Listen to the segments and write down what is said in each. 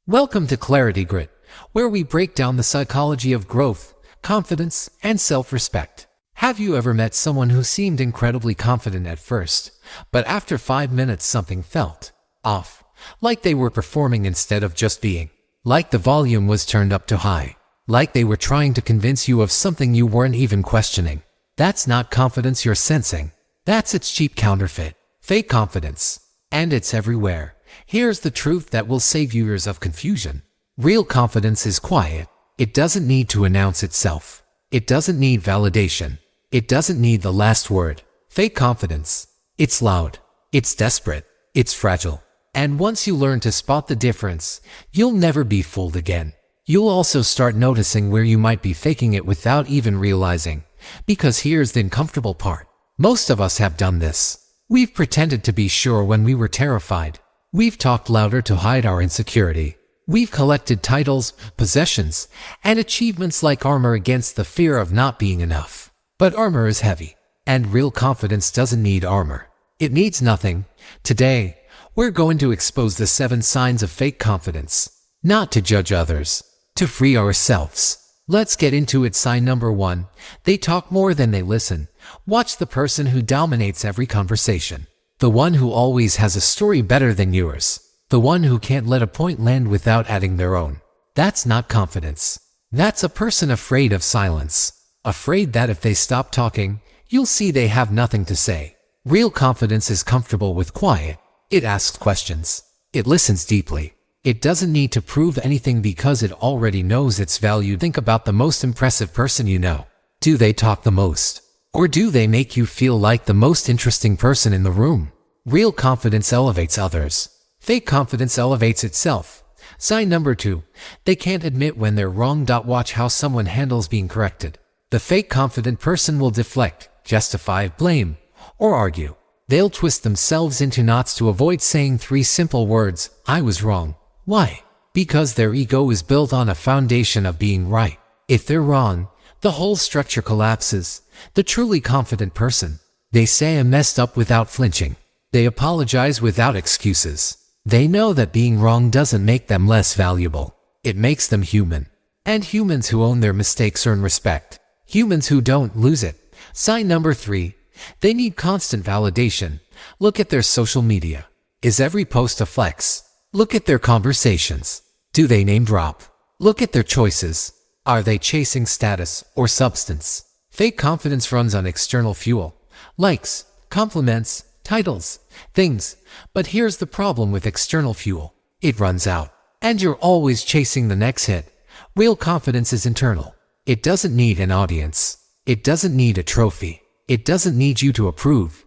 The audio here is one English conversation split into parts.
Welcome to ClarityGrit, where we break down the psychology of growth, confidence, and self-respect. Have you ever met someone who seemed incredibly confident at first, but after 5 minutes something felt off, like they were performing instead of just being, like the volume was turned up too high, like they were trying to convince you of something you weren't even questioning? That's not confidence you're sensing. That's its cheap counterfeit, fake confidence. And it's everywhere. Here's the truth that will save you years of confusion. Real confidence is quiet. It doesn't need to announce itself. It doesn't need validation. It doesn't need the last word. Fake confidence. It's loud. It's desperate. It's fragile. And once you learn to spot the difference, you'll never be fooled again. You'll also start noticing where you might be faking it without even realizing. Because here's the uncomfortable part. Most of us have done this. We've pretended to be sure when we were terrified. We've talked louder to hide our insecurity. We've collected titles, possessions, and achievements like armor against the fear of not being enough. But armor is heavy, and real confidence doesn't need armor. It needs nothing. Today, we're going to expose the 7 signs of fake confidence. Not to judge others, to free ourselves. Let's get into it. Sign number 1. They talk more than they listen. Watch the person who dominates every conversation. The one who always has a story better than yours. The one who can't let a point land without adding their own. That's not confidence. That's a person afraid of silence. Afraid that if they stop talking, you'll see they have nothing to say. Real confidence is comfortable with quiet. It asks questions. It listens deeply. It doesn't need to prove anything because it already knows its value. Think about the most impressive person you know. Do they talk the most? Or do they make you feel like the most interesting person in the room? Real confidence elevates others. Fake confidence elevates itself. Sign number 2. They can't admit when they're wrong. Watch how someone handles being corrected. The fake confident person will deflect, justify, blame, or argue. They'll twist themselves into knots to avoid saying 3 simple words: I was wrong. Why? Because their ego is built on a foundation of being right. If they're wrong, the whole structure collapses. The truly confident person, they say I messed up without flinching. They apologize without excuses. They know that being wrong doesn't make them less valuable. It makes them human. And humans who own their mistakes earn respect. Humans who don't lose it. Sign number 3. They need constant validation. Look at their social media. Is every post a flex? Look at their conversations. Do they name drop? Look at their choices. Are they chasing status or substance? Fake confidence runs on external fuel. Likes, compliments, titles, things. But here's the problem with external fuel. It runs out. And you're always chasing the next hit. Real confidence is internal. It doesn't need an audience. It doesn't need a trophy. It doesn't need you to approve.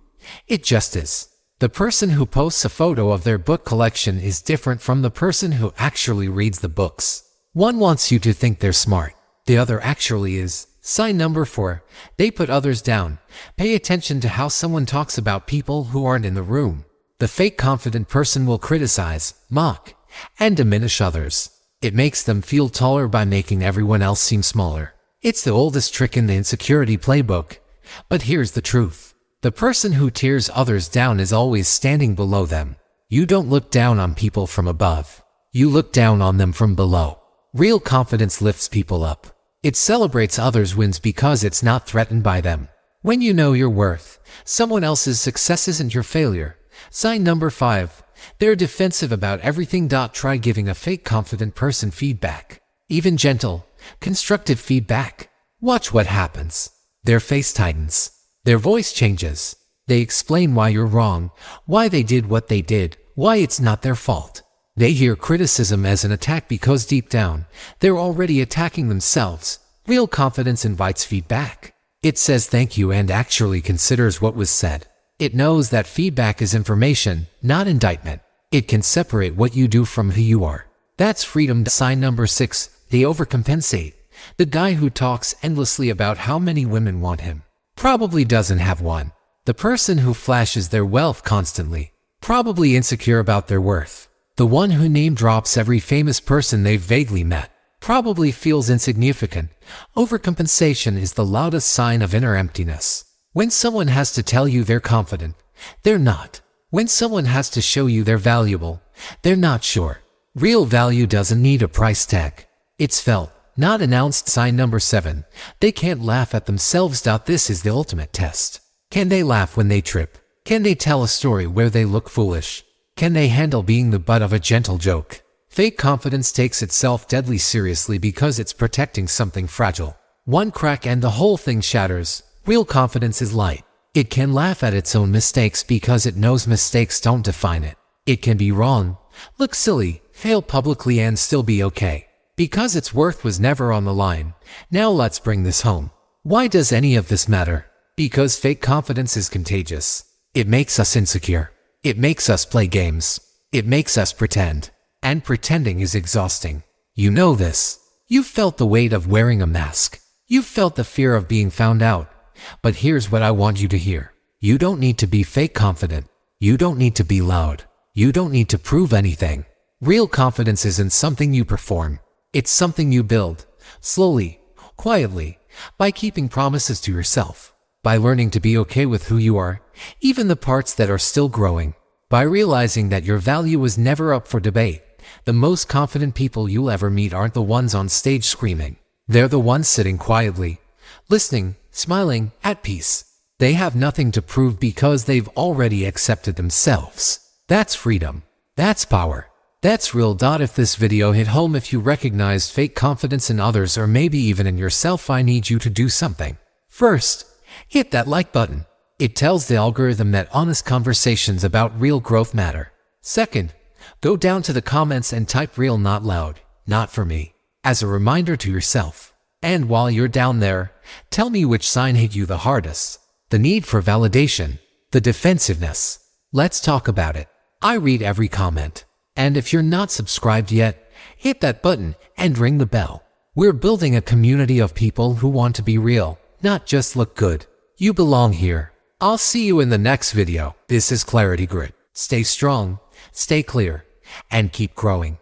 It just is. The person who posts a photo of their book collection is different from the person who actually reads the books. One wants you to think they're smart. The other actually is. Sign number 4. They put others down. Pay attention to how someone talks about people who aren't in the room. The fake confident person will criticize, mock, and diminish others. It makes them feel taller by making everyone else seem smaller. It's the oldest trick in the insecurity playbook. But here's the truth. The person who tears others down is always standing below them. You don't look down on people from above. You look down on them from below. Real confidence lifts people up. It celebrates others' wins because it's not threatened by them. When you know your worth, someone else's success isn't your failure. Sign number 5. They're defensive about everything. Try giving a fake confident person feedback. Even gentle, constructive feedback. Watch what happens. Their face tightens. Their voice changes. They explain why you're wrong, why they did what they did, why it's not their fault. They hear criticism as an attack because deep down, they're already attacking themselves. Real confidence invites feedback. It says thank you and actually considers what was said. It knows that feedback is information, not indictment. It can separate what you do from who you are. That's freedom. Sign number 6. They overcompensate. The guy who talks endlessly about how many women want him probably doesn't have one. The person who flashes their wealth constantly, probably insecure about their worth. The one who name drops every famous person they've vaguely met, probably feels insignificant. Overcompensation is the loudest sign of inner emptiness. When someone has to tell you they're confident, they're not. When someone has to show you they're valuable, they're not sure. Real value doesn't need a price tag. It's felt, not announced. Sign number 7. They can't laugh at themselves. This is the ultimate test. Can they laugh when they trip? Can they tell a story where they look foolish? Can they handle being the butt of a gentle joke? Fake confidence takes itself deadly seriously because it's protecting something fragile. One crack and the whole thing shatters. Real confidence is light. It can laugh at its own mistakes because it knows mistakes don't define it. It can be wrong, look silly, fail publicly and still be okay, because its worth was never on the line. Now let's bring this home. Why does any of this matter? Because fake confidence is contagious. It makes us insecure. It makes us play games. It makes us pretend. And pretending is exhausting. You know this. You've felt the weight of wearing a mask. You've felt the fear of being found out. But here's what I want you to hear. You don't need to be fake confident. You don't need to be loud. You don't need to prove anything. Real confidence isn't something you perform. It's something you build, slowly, quietly, by keeping promises to yourself, by learning to be okay with who you are, even the parts that are still growing, by realizing that your value was never up for debate. The most confident people you'll ever meet aren't the ones on stage screaming. They're the ones sitting quietly, listening, smiling, at peace. They have nothing to prove because they've already accepted themselves. That's freedom. That's power. That's real. If this video hit home, if you recognized fake confidence in others or maybe even in yourself, I need you to do something. First, hit that like button. It tells the algorithm that honest conversations about real growth matter. Second, go down to the comments and type real, not loud, not for me, as a reminder to yourself. And while you're down there, tell me which sign hit you the hardest. The need for validation, the defensiveness. Let's talk about it. I read every comment. And if you're not subscribed yet, hit that button and ring the bell. We're building a community of people who want to be real, not just look good. You belong here. I'll see you in the next video. This is ClarityGrit. Stay strong, stay clear, and keep growing.